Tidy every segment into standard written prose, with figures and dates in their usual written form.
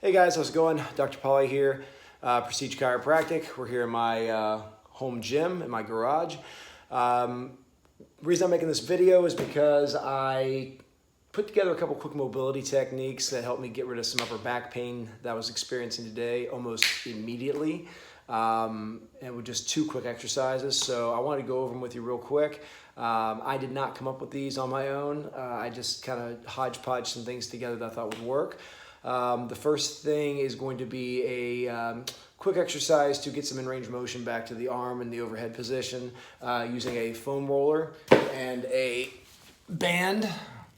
Hey guys, how's it going? Dr. Pauley here, Prestige Chiropractic. We're here in my home gym, in my garage. The reason I'm making this video is because I put together a couple quick mobility techniques that helped me get rid of some upper back pain that I was experiencing today almost immediately. And with just 2 quick exercises. So I wanted to go over them with you real quick. I did not come up with these on my own. I just kind of hodgepodge some things together that I thought would work. The first thing is going to be a quick exercise to get some in-range motion back to the arm in the overhead position using a foam roller and a band,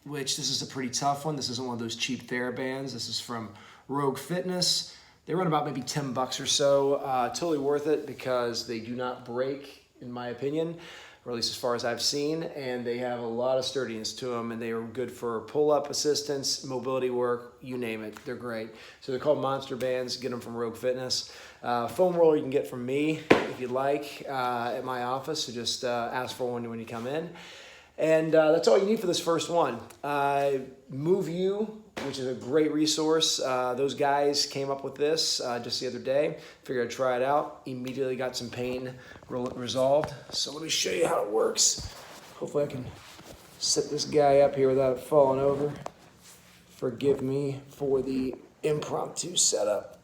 which this is a pretty tough one. This isn't one of those cheap TheraBands. This is from Rogue Fitness. They run about maybe 10 bucks or so. Totally worth it because they do not break, in my opinion, or at least as far as I've seen, and they have a lot of sturdiness to them, and they are good for pull-up assistance, mobility work, you name it. They're great. So they're called Monster Bands. Get them from Rogue Fitness. Foam roller you can get from me if you'd like at my office, so just ask for one when you come in. And that's all you need for this first one. Move You, which is a great resource. Those guys came up with this just the other day. Figured I'd try it out. Immediately got some pain resolved. So let me show you how it works. Hopefully I can set this guy up here without it falling over. Forgive me for the impromptu setup.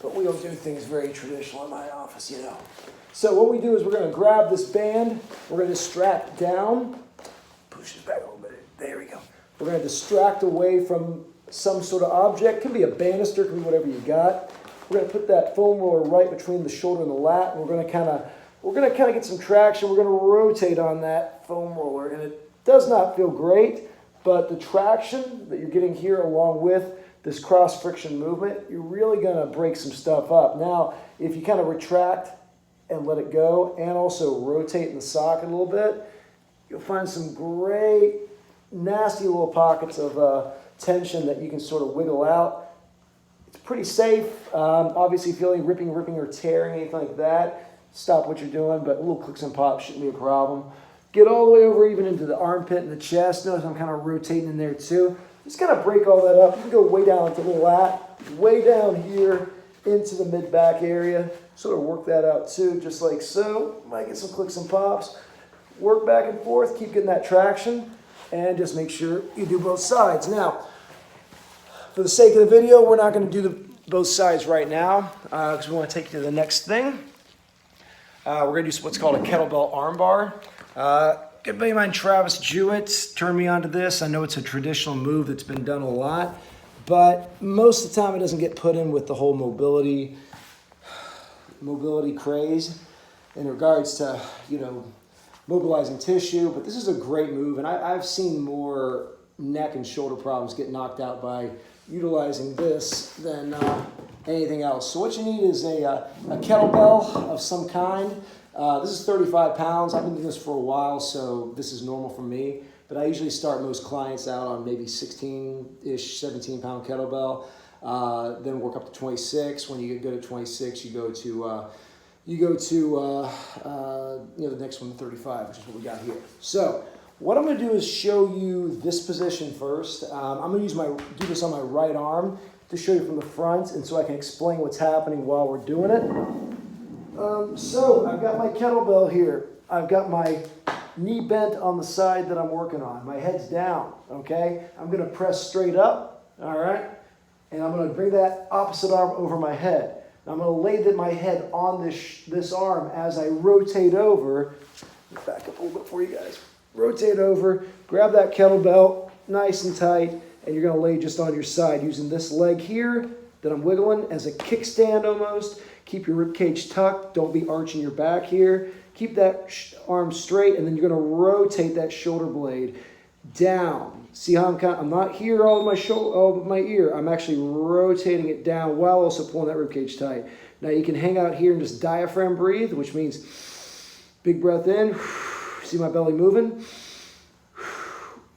But we don't do things very traditional in my office, you know. So what we do is we're going to grab this band. We're going to strap down. Push this back a little bit. There we go. We're going to distract away from some sort of object. Could be a banister, could be whatever you got. We're going to put that foam roller right between the shoulder and the lat, and we're going to kind of get some traction. We're going to rotate on that foam roller, and it does not feel great, but the traction that you're getting here along with this cross friction movement, you're really going to break some stuff up. Now, if you kind of retract and let it go, and also rotate in the socket a little bit, you'll find some great nasty little pockets of tension that you can sort of wiggle out. It's pretty safe. Obviously, if you're feeling ripping or tearing, anything like that, stop what you're doing, but little clicks and pops shouldn't be a problem. Get all the way over even into the armpit and the chest. Notice I'm kind of rotating in there too. Just kind of break all that up. You can go way down into the lat, way down here into the mid-back area. Sort of work that out too, just like so. Might get some clicks and pops. Work back and forth, keep getting that traction, and just make sure you do both sides. Now, for the sake of the video, we're not going to do both sides right now because we want to take you to the next thing. We're going to do what's called a kettlebell armbar. Good buddy of mine, Travis Jewett, turned me onto this. I know it's a traditional move that's been done a lot, but most of the time it doesn't get put in with the whole mobility craze in regards to, you know, mobilizing tissue. But this is a great move, and I've seen more neck and shoulder problems get knocked out by utilizing this than anything else. So what you need is a kettlebell of some kind. This is 35 pounds. I've been doing this for a while, so this is normal for me. But I usually start most clients out on maybe 16-ish, 17-pound kettlebell. Then work up to 26. When you get good at 26, you go to the next one, 35, which is what we got here. So what I'm going to do is show you this position first. I'm going to do this on my right arm to show you from the front, and so I can explain what's happening while we're doing it. So I've got my kettlebell here. I've got my knee bent on the side that I'm working on. My head's down, okay? I'm going to press straight up, all right? And I'm going to bring that opposite arm over my head. I'm going to lay my head on this arm as I rotate over. Back up a little bit for you guys. Rotate over, grab that kettlebell nice and tight, and you're going to lay just on your side using this leg here that I'm wiggling as a kickstand almost. Keep your ribcage tucked. Don't be arching your back here. Keep that arm straight, and then you're going to rotate that shoulder blade down. See how I'm not here all of my ear. I'm actually rotating it down while also pulling that ribcage tight. Now you can hang out here and just diaphragm breathe, which means big breath in. See my belly moving?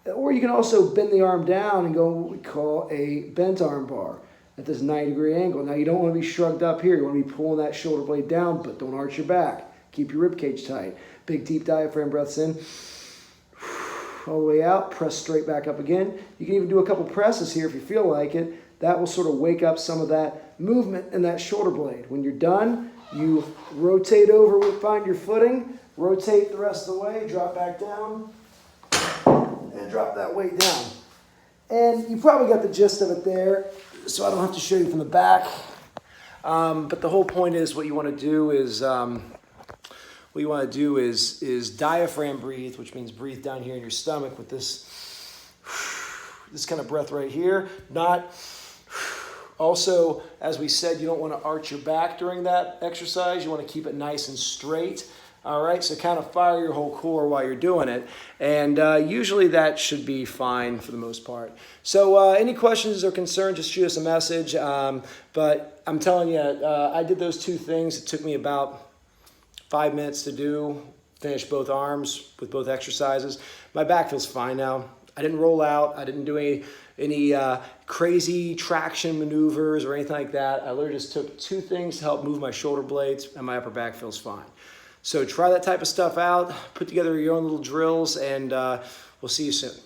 Or you can also bend the arm down and go what we call a bent arm bar at this 90-degree angle. Now you don't want to be shrugged up here. You want to be pulling that shoulder blade down, but don't arch your back. Keep your ribcage tight. Big deep diaphragm breaths in. all the way out, press straight back up again. You can even do a couple presses here if you feel like it. That will sort of wake up some of that movement in that shoulder blade. When you're done, you rotate over, find your footing, rotate the rest of the way, drop back down, and drop that weight down. And you probably got the gist of it there, so I don't have to show you from the back. But the whole point is what you want to do is diaphragm breathe, which means breathe down here in your stomach with this kind of breath right here. Also, as we said, you don't want to arch your back during that exercise. You want to keep it nice and straight. All right, so kind of fire your whole core while you're doing it. And usually that should be fine for the most part. So any questions or concerns, just shoot us a message. But I'm telling you, I did those two things. It took me about 5 minutes to do, finish both arms with both exercises. My back feels fine now. I didn't roll out. I didn't do any crazy traction maneuvers or anything like that. I literally just took two things to help move my shoulder blades, and my upper back feels fine. So try that type of stuff out, put together your own little drills, and we'll see you soon.